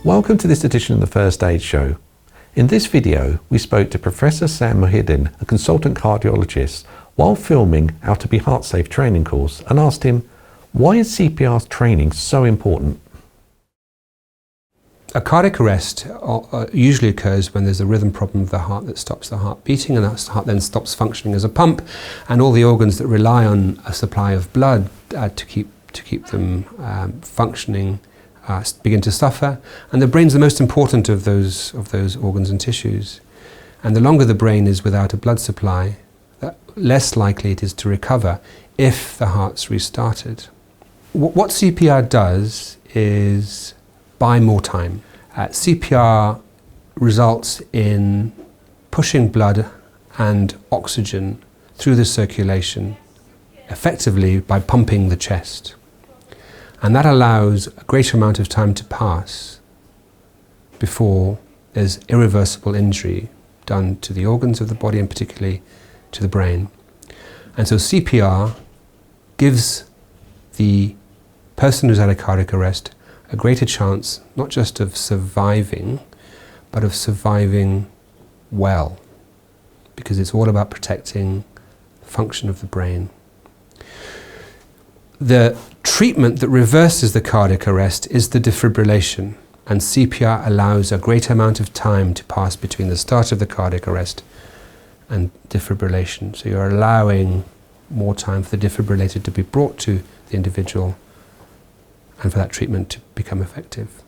Welcome to this edition of the First Aid Show. In this video, we spoke to Professor Sam Mohiddin, a consultant cardiologist, while filming our ToBe Heartsafe training course, and asked him, why is CPR training so important? A cardiac arrest usually occurs when there's a rhythm problem of the heart that stops the heart beating, and that heart then stops functioning as a pump, and all the organs that rely on a supply of blood to keep them functioning begin to suffer. And the brain's the most important of those organs and tissues. And the longer the brain is without a blood supply, the less likely it is to recover if the heart's restarted. What CPR does is buy more time. CPR results in pushing blood and oxygen through the circulation effectively by pumping the chest. And that allows a greater amount of time to pass before there's irreversible injury done to the organs of the body and particularly to the brain. And so CPR gives the person who's had a cardiac arrest a greater chance not just of surviving, but of surviving well, because it's all about protecting the function of the brain. The treatment that reverses the cardiac arrest is the defibrillation, and CPR allows a greater amount of time to pass between the start of the cardiac arrest and defibrillation. So you're allowing more time for the defibrillator to be brought to the individual and for that treatment to become effective.